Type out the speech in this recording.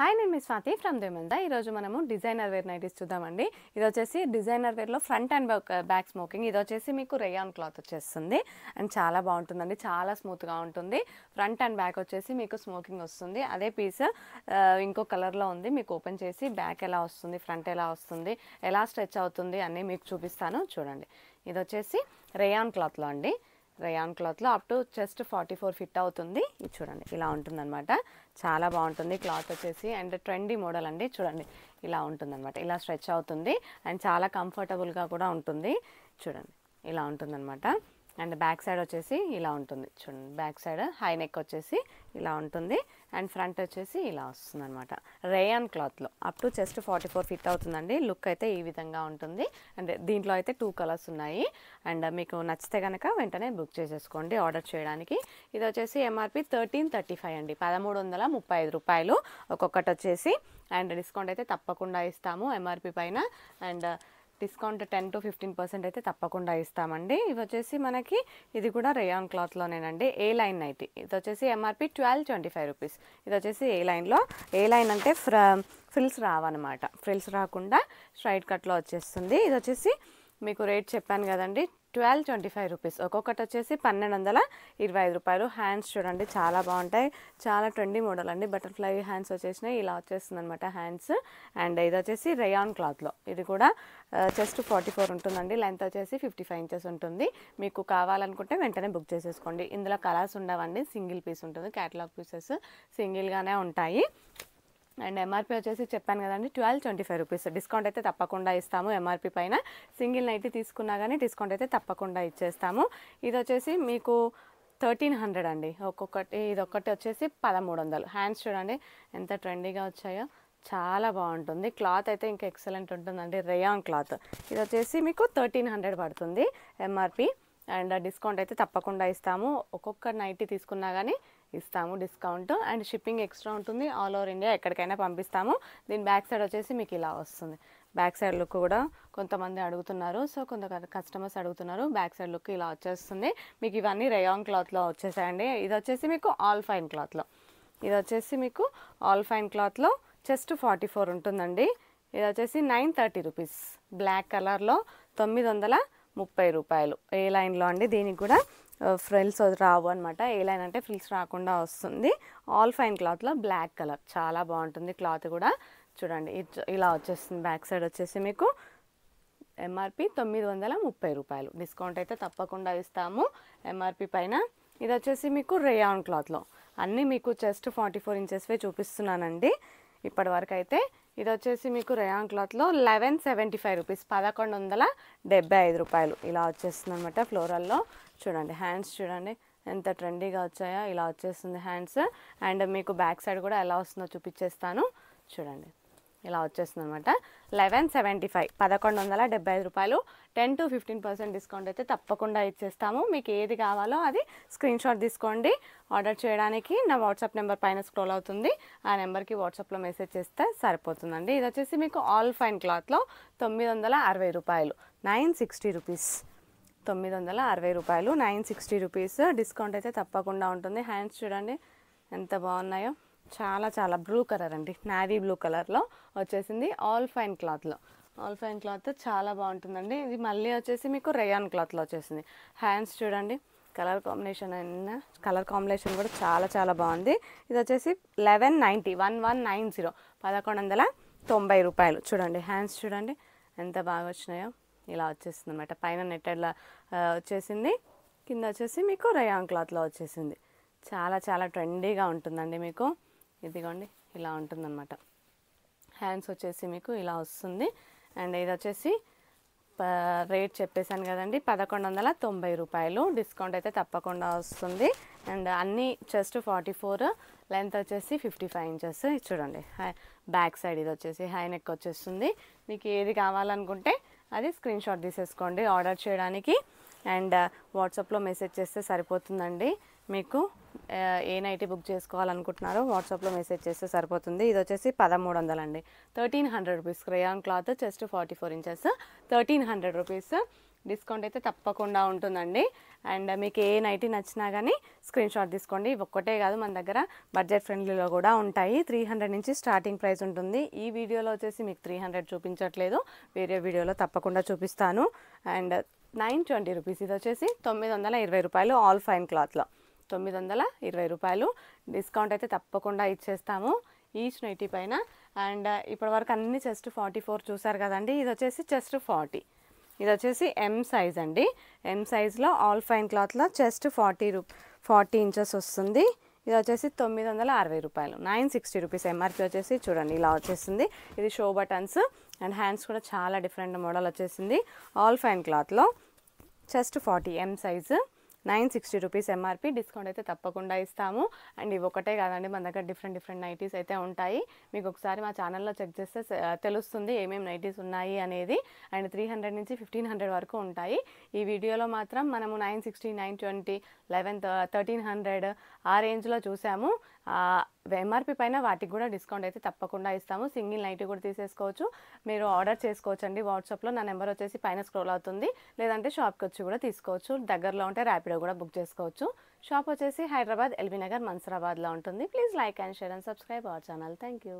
Hi నేను మీ Swathi from దేమందా. ఈరోజు మనము డిజైనర్ వేర్ నైటీస్ చూద్దామండి. ఇది వచ్చేసి డిజైనర్ వేర్లో ఫ్రంట్ అండ్ బ్యాక్ స్మోకింగ్. ఇది వచ్చేసి మీకు రేయాన్ క్లాత్ వచ్చేస్తుంది అండ్ చాలా బాగుంటుందండి, చాలా స్మూత్గా ఉంటుంది. ఫ్రంట్ అండ్ బ్యాక్ వచ్చేసి మీకు స్మోకింగ్ వస్తుంది. అదే పీస్ ఇంకో కలర్లో ఉంది. మీకు ఓపెన్ చేసి బ్యాక్ ఎలా వస్తుంది, ఫ్రంట్ ఎలా వస్తుంది, ఎలా స్ట్రెచ్ అవుతుంది అన్నీ మీకు చూపిస్తాను చూడండి. ఇది వచ్చేసి రేయాన్ క్లాత్లో అండి. రేయాన్ క్లాత్లో అప్ టు చెస్ట్ 44 ఫిట్ అవుతుంది. ఇది చూడండి ఇలా ఉంటుందన్నమాట. చాలా బాగుంటుంది క్లాత్ వచ్చేసి అండ్ ట్రెండీ మోడల్ అండి. చూడండి ఇలా ఉంటుందన్నమాట, ఇలా స్ట్రెచ్ అవుతుంది అండ్ చాలా కంఫర్టబుల్గా కూడా ఉంటుంది. చూడండి ఇలా ఉంటుందన్నమాట. అండ్ బ్యాక్ సైడ్ వచ్చేసి ఇలా ఉంటుంది. చూడండి బ్యాక్ సైడ్ హై నెక్ వచ్చేసి ఇలా ఉంటుంది అండ్ ఫ్రంట్ వచ్చేసి ఇలా వస్తుంది అనమాట. రేయాన్ క్లాత్లో అప్ టు చెస్ట్ 44 ఫిట్ అవుతుందండి. లుక్ అయితే ఈ విధంగా ఉంటుంది. అండ్ దీంట్లో అయితే 2 కలర్స్ ఉన్నాయి. అండ్ మీకు నచ్చితే కనుక వెంటనే బుక్ చేసేసుకోండి ఆర్డర్ చేయడానికి. ఇది వచ్చేసి ఎంఆర్పి 1335 అండి, 1335 రూపాయలు ఒక్కొక్కటి వచ్చేసి. అండ్ డిస్కౌంట్ అయితే తప్పకుండా ఇస్తాము ఎంఆర్పి పైన. అండ్ డిస్కౌంట్ 10 to 15% అయితే తప్పకుండా ఇస్తామండి. ఇవి వచ్చేసి మనకి ఇది కూడా రేయాన్ క్లాత్లోనేనండి. ఏ లైన్ నైటీ. ఇది వచ్చేసి ఎంఆర్పి 1225 రూపీస్. ఇది వచ్చేసి ఏ లైన్లో. ఏ లైన్ అంటే ఫ్రిల్స్ రావన్నమాట. ఫ్రిల్స్ రాకుండా స్ట్రైట్ కట్లో వచ్చేస్తుంది. ఇది వచ్చేసి మీకు రేట్ చెప్పాను కదండి, 1225 రూపీస్. ఒక్కొక్కటి వచ్చేసి 1225 రూపాయలు. హ్యాండ్స్ చూడండి చాలా బాగుంటాయి, చాలా ట్రెండీ మోడల్ అండి. బటర్ఫ్లై హ్యాండ్స్ వచ్చేసినాయి, ఇలా వచ్చేస్తుంది అనమాట హ్యాండ్స్. అండ్ ఇది వచ్చేసి రేయాన్ క్లాత్లో. ఇది కూడా చెస్ట్ 44 ఉంటుందండి, లెంత్ వచ్చేసి 55 ఇంచెస్ ఉంటుంది. మీకు కావాలనుకుంటే వెంటనే బుక్ చేసేసుకోండి. ఇందులో కలర్స్ ఉండవండి, సింగిల్ పీస్ ఉంటుంది. క్యాటలాగ్ పీసెస్ సింగిల్గానే ఉంటాయి. అండ్ ఎంఆర్పి వచ్చేసి చెప్పాను కదండి 1225 రూపీస్. డిస్కౌంట్ అయితే తప్పకుండా ఇస్తాము ఎంఆర్పి పైన. సింగిల్ నైటీ తీసుకున్నా కానీ డిస్కౌంట్ అయితే తప్పకుండా ఇచ్చేస్తాము. ఇది వచ్చేసి మీకు 1300 అండి ఒక్కొక్కటి. ఇది ఒక్కటి వచ్చేసి 1300. హ్యాండ్స్ చూడండి ఎంత ట్రెండీగా వచ్చాయో, చాలా బాగుంటుంది. క్లాత్ అయితే ఇంకా ఎక్సలెంట్ ఉంటుందండి, రేయాన్ క్లాత్. ఇది వచ్చేసి మీకు 1300 పడుతుంది ఎంఆర్పి. అండ్ డిస్కౌంట్ అయితే తప్పకుండా ఇస్తాము. ఒక్కొక్క నైటీ తీసుకున్నా కానీ ఇస్తాము డిస్కౌంట్. అండ్ షిప్పింగ్ ఎక్స్ట్రా ఉంటుంది. ఆల్ ఓవర్ ఇండియా ఎక్కడికైనా పంపిస్తాము. దీని బ్యాక్ సైడ్ వచ్చేసి మీకు ఇలా వస్తుంది. బ్యాక్ సైడ్ లుక్ కూడా కొంతమంది అడుగుతున్నారు, సో కొంత కస్టమర్స్ అడుగుతున్నారు. బ్యాక్ సైడ్ లుక్ ఇలా వచ్చేస్తుంది. మీకు ఇవన్నీ రేయాన్ క్లాత్లో వచ్చేసాయండి. ఇది వచ్చేసి మీకు ఆల్ ఫైన్ క్లాత్లో. ఇది వచ్చేసి మీకు ఆల్ ఫైన్ క్లాత్లో చెస్ట్ 44 ఉంటుందండి. ఇది వచ్చేసి 930 రూపీస్. బ్లాక్ కలర్లో 930 రూపాయలు. ఏ లైన్లో అండి. దీనికి కూడా ఫ్రిల్స్ రావు అనమాట. ఏ లైన్ అంటే ఫ్రిల్స్ రాకుండా వస్తుంది. ఆల్ ఫైన్ క్లాత్లో బ్లాక్ కలర్, చాలా బాగుంటుంది క్లాత్ కూడా. చూడండి ఇలా వచ్చేస్తుంది. బ్యాక్ సైడ్ వచ్చేసి మీకు ఎంఆర్పి 930 రూపాయలు. డిస్కౌంట్ అయితే తప్పకుండా ఇస్తాము ఎంఆర్పి పైన. ఇది వచ్చేసి మీకు రేయాన్ క్లాత్లో. అన్నీ మీకు చెస్ట్ 44 ఇంచెస్వే చూపిస్తున్నానండి ఇప్పటి వరకు అయితే. ఇది వచ్చేసి మీకు రేయాన్ క్లాత్లో 1175 రూపీస్, 1175 రూపాయలు. ఇలా వచ్చేస్తుంది అనమాట ఫ్లోరల్లో. చూడండి హ్యాండ్స్ చూడండి ఎంత ట్రెండీగా వచ్చాయో, ఇలా వచ్చేస్తుంది హ్యాండ్స్. అండ్ మీకు బ్యాక్ సైడ్ కూడా ఎలా వస్తుందో చూపించేస్తాను చూడండి. ఇలా వచ్చేస్తుంది అనమాట. 1175, 1175 రూపాయలు. 10 to 15% డిస్కౌంట్ అయితే తప్పకుండా ఇచ్చేస్తాము. మీకు ఏది కావాలో అది స్క్రీన్ షాట్ తీసుకోండి. ఆర్డర్ చేయడానికి నా వాట్సాప్ నెంబర్ పైన స్క్రోల్ అవుతుంది, ఆ నెంబర్కి వాట్సాప్లో మెసేజ్ చేస్తే సరిపోతుందండి. ఇది వచ్చేసి మీకు ఆల్ ఫైన్ క్లాత్లో 960 రూపాయలు, 960 రూపీస్. 960 రూపాయలు, 960 రూపీస్. డిస్కౌంట్ అయితే తప్పకుండా ఉంటుంది. హ్యాండ్స్ చూడండి ఎంత బాగున్నాయో, చాలా చాలా బ్లూ కలర్ అండి, నావీ బ్లూ కలర్లో వచ్చేసింది. ఆల్ ఫైన్ క్లాత్లో. ఆల్ ఫైన్ క్లాత్ చాలా బాగుంటుందండి. ఇది మళ్ళీ వచ్చేసి మీకు రేయాన్ క్లాత్లో వచ్చేసింది. హ్యాండ్స్ చూడండి కలర్ కాంబినేషన్ కూడా చాలా చాలా బాగుంది. ఇది వచ్చేసి 1190, 1190, 1190 రూపాయలు. చూడండి హ్యాండ్స్ చూడండి ఎంత బాగా వచ్చినాయో, ఇలా వచ్చేస్తుంది అనమాట. పైన నెట్టెడ్లా వచ్చేసింది, కింద వచ్చేసి మీకు రేయాన్ క్లాత్లో వచ్చేసింది. చాలా చాలా ట్రెండీగా ఉంటుందండి మీకు. ఇదిగోండి ఇలా ఉంటుందన్నమాట. హ్యాండ్స్ వచ్చేసి మీకు ఇలా వస్తుంది. అండ్ ఇది వచ్చేసి రేట్ చెప్పేశాను కదండి, 1190 రూపాయలు. డిస్కౌంట్ అయితే తప్పకుండా వస్తుంది. అండ్ అన్నీ చెస్ట్ 44, లెంత్ వచ్చేసి 55 ఇంచెస్. చూడండి బ్యాక్ సైడ్ ఇది వచ్చేసి హై నెక్ వచ్చేస్తుంది. మీకు ఏది కావాలనుకుంటే అది స్క్రీన్ షాట్ తీసేసుకోండి ఆర్డర్ చేయడానికి. అండ్ వాట్సాప్లో మెసేజ్ చేస్తే సరిపోతుందండి. మీకు ఏ నైటీ బుక్ చేసుకోవాలనుకుంటున్నారో వాట్సాప్లో మెసేజ్ చేస్తే సరిపోతుంది. ఇది వచ్చేసి 1300 అండి, 1300 rupees. Rayon cloth chest 44 inches, 1300 rupees. Discount అయితే తప్పకుండా ఉంటుందండి. అండ్ మీకు ఏ నైటీ నచ్చినా కానీ స్క్రీన్ షాట్ తీసుకోండి. ఇవి ఒక్కటే కాదు, మన దగ్గర బడ్జెట్ ఫ్రెండ్లీలో కూడా ఉంటాయి. 300 నుంచి స్టార్టింగ్ ప్రైస్ ఉంటుంది. ఈ వీడియోలో వచ్చేసి మీకు 300 చూపించట్లేదు, వేరే వీడియోలో తప్పకుండా చూపిస్తాను. అండ్ 920 రూపీస్, ఇది వచ్చేసి 920 రూపాయలు ఆల్ ఫైన్ క్లాత్లో 920 రూపాయలు. డిస్కౌంట్ అయితే తప్పకుండా ఇచ్చేస్తాము ఈచ్ నైటీ పైన. అండ్ ఇప్పటి వరకు అన్ని చెస్ట్ 44 చూసారు కదండి, ఇది వచ్చేసి చెస్ట్ 40. ఇది వచ్చేసి ఎం సైజ్ అండి. ఎం సైజ్లో ఆల్ ఫైన్ క్లాత్లో చెస్ట్ 40 ఇంచెస్ వస్తుంది. ఇది వచ్చేసి 960 రూపాయలు, 960 రూపీస్. ఎంఆర్పి వచ్చేసి చూడండి ఇలా వచ్చేసింది. ఇది షో బటన్స్ అండ్ హ్యాండ్స్ కూడా చాలా డిఫరెంట్ మోడల్ వచ్చేసింది. ఆల్ ఫైన్ క్లాత్లో chest 40 M size, 960 rupees MRP. Discount అయితే తప్పకుండా ఇస్తాము. అండ్ ఇవి ఒకటే కాదండి, మన దగ్గర డిఫరెంట్ నైటీస్ అయితే ఉంటాయి. మీకు ఒకసారి మా ఛానల్లో చెక్ చేస్తే తెలుస్తుంది ఏమేమి నైటీస్ ఉన్నాయి అనేది. అండ్ 300 నుంచి 1500 వరకు ఉంటాయి. ఈ వీడియోలో మాత్రం మనము 960, 920, 1300 ఆ రేంజ్లో చూసాము. ఎంఆర్పి పైన వాటికి కూడా డిస్కౌంట్ అయితే తప్పకుండా ఇస్తాము. సింగిల్ నైటీ కూడా తీసేసుకోవచ్చు, మీరు ఆర్డర్ చేసుకోవచ్చు అండి. వాట్సాప్లో నా నెంబర్ వచ్చేసి పైన స్క్రోల్ అవుతుంది, లేదంటే షాప్కి వచ్చి కూడా తీసుకోవచ్చు. దగ్గరలో ఉంటే ర్యాపిడో కూడా బుక్ చేసుకోవచ్చు. షాప్ వచ్చేసి హైదరాబాద్ ఎల్బీ నగర్ మన్సూరాబాద్లో ఉంటుంది. Please like and share and subscribe our channel. Thank you.